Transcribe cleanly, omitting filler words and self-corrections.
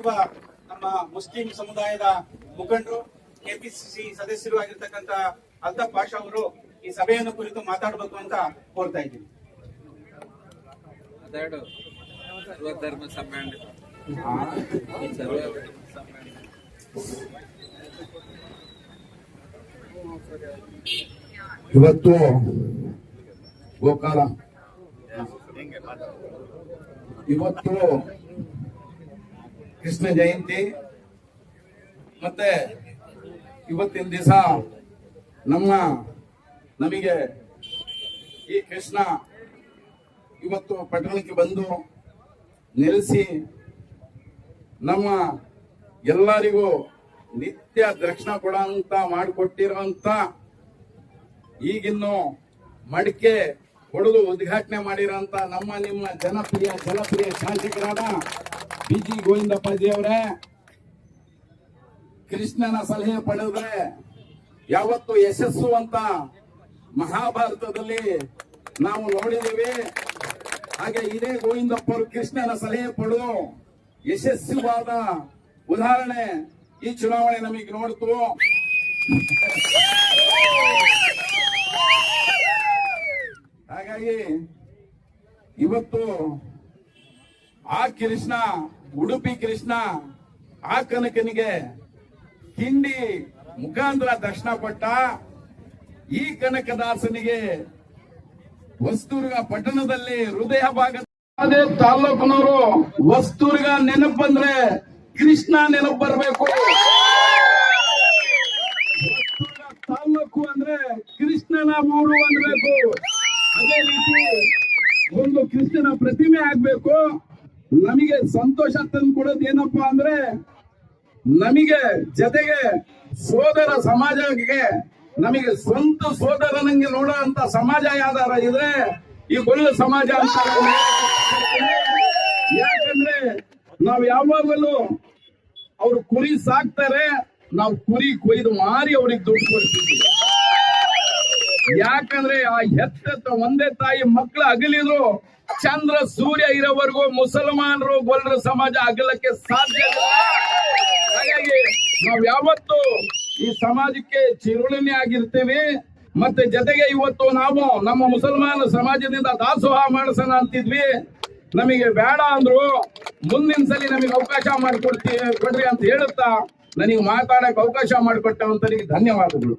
ಇಲ್ಲಿರುವ ನಮ್ಮ ಮುಸ್ಲಿಂ ಸಮುದಾಯದ ಮುಖಂಡರು ಕೆಪಿಸಿಸಿ ಸದಸ್ಯರು ಆಗಿರ್ತಕ್ಕಂಥ ಅಲ್ತಾಫ್ ಪಾಷಾ ಅವರು ಈ ಸಭೆಯನ್ನು ಕುರಿತು ಮಾತಾಡಬೇಕು ಅಂತ ಕೋರ್ತಾ ಇದ್ದೀನಿ. ಸರ್ವಧರ್ಮ ಸಮ್ಮೇಳನ ಇವತ್ತು ಗೋಕಾಲ ಇವತ್ತು ಕೃಷ್ಣ ಜಯಂತಿ ಮತ್ತೆ ಇವತ್ತಿನ ದಿವಸ ನಮಗೆ ಈ ಕೃಷ್ಣ ಇವತ್ತು ಪಟ್ಟಣಕ್ಕೆ ಬಂದು ನೆಲೆಸಿ ನಮ್ಮ ಎಲ್ಲರಿಗೂ ನಿತ್ಯ ದರ್ಶನ ಕೊಡಂತ ಮಾಡಿಕೊಟ್ಟಿರುವಂತ ಈಗಿನ್ನು ಮಡಿಕೆ ಹೊಡೆದು ಉದ್ಘಾಟನೆ ಮಾಡಿರೋಂತ ನಿಮ್ಮ ಜನಪ್ರಿಯ ಶಾಸಕರಾದ ಬಿಜಿ ಗೋವಿಂದಪ್ಪಾಜಿ ಅವರೇ, ಕೃಷ್ಣನ ಸಲಹೆ ಪಡೆದ್ರೆ ಯಾವತ್ತು ಯಶಸ್ಸು ಅಂತ ಮಹಾಭಾರತದಲ್ಲಿ ನಾವು ನೋಡಿದ್ದೀವಿ. ಹಾಗೆ ಇದೇ ಗೋವಿಂದಪ್ಪ ಅವರು ಕೃಷ್ಣನ ಸಲಹೆ ಪಡೆದು ಯಶಸ್ವಿವಾದ ಉದಾಹರಣೆ ಈ ಚುನಾವಣೆ ನಮಗೆ ನೋಡ್ತು. ಹಾಗಾಗಿ ಇವತ್ತು ಆ ಕೃಷ್ಣ, ಉಡುಪಿ ಕೃಷ್ಣ ಆ ಕನಕನಿಗೆ ಕಿಂಡಿ ಮುಖಾಂತರ ದರ್ಶನ ಕೊಟ್ಟ. ಈ ಕನಕದಾಸನಿಗೆ ವಸ್ತುರ್ಗ ಪಟ್ಟಣದಲ್ಲಿ ಹೃದಯ ಭಾಗ ಅದೇ ತಾಲೂಕಿನವರು ವಸ್ತುರ್ಗ ನೆನಪು ಬಂದ್ರೆ ಕೃಷ್ಣ ನೆನಪು ಬರಬೇಕು. ತಾಲೂಕು ಅಂದ್ರೆ ಕೃಷ್ಣನ ಊರು ಅನ್ಬೇಕು. ಅದೇ ರೀತಿ ಒಂದು ಕೃಷ್ಣನ ಪ್ರತಿಮೆ ಆಗ್ಬೇಕು. ನಮಗೆ ಸಂತೋಷ ತಂದು ಕೊಡೋದು ಏನಪ್ಪಾ ಅಂದ್ರೆ, ನಮಗೆ ಜೊತೆಗೆ ಸೋದರ ಸಮಾಜಕ್ಕೆ, ನಮಗೆ ಸ್ವಂತ ಸೋದರನಂಗೆ ನೋಡೋ ಅಂತ ಸಮಾಜ ಯಾವ್ದಾರ ಇದ್ರೆ ಈ ಗೊಲ್ಲ ಸಮಾಜ ಅಂತ. ಯಾಕಂದ್ರೆ ನಾವ್ ಯಾವಾಗಲೂ ಅವ್ರು ಕುರಿ ಸಾಕ್ತಾರೆ, ನಾವು ಕುರಿ ಕೊಯ್ದು ಮಾರಿ ಅವ್ರಿಗೆ ದುಡ್ಡು ಕೊಡ್ತೀವಿ. ಯಾಕಂದ್ರೆ ಆ ಹೆತ್ತ ಒಂದೇ ತಾಯಿ ಮಕ್ಕಳು ಅಗಲಿದ್ರು ಚಂದ್ರ ಸೂರ್ಯ ಇರೋವರೆಗೂ ಮುಸಲ್ಮಾನರು ಗೊಲ್ಲರ ಸಮಾಜ ಅಗಲಕ್ಕೆ ಸಾಧ್ಯ ಇಲ್ಲ. ಹಾಗಾಗಿ ನಾವ್ ಯಾವತ್ತು ಈ ಸಮಾಜಕ್ಕೆ ಚಿರುಳಿನಿ ಆಗಿರ್ತೀವಿ. ಮತ್ತೆ ಜೊತೆಗೆ ಇವತ್ತು ನಾವು ನಮ್ಮ ಮುಸಲ್ಮಾನ ಸಮಾಜದಿಂದ ದಾಸೋಹ ಮಾಡಿಸೋಣ ಅಂತಿದ್ವಿ. ನಮಗೆ ಬೇಡ ಅಂದ್ರು ಮುಂದಿನ ಸಲ ನಮಗೆ ಅವಕಾಶ ಕೊಡ್ರಿ ಅಂತ ಹೇಳುತ್ತಾ ನನಗೆ ಮಾತಾಡಕ್ಕೆ ಅವಕಾಶ ಮಾಡಿಕೊಟ್ಟವಂತರಿಗೆ ಧನ್ಯವಾದಗಳು.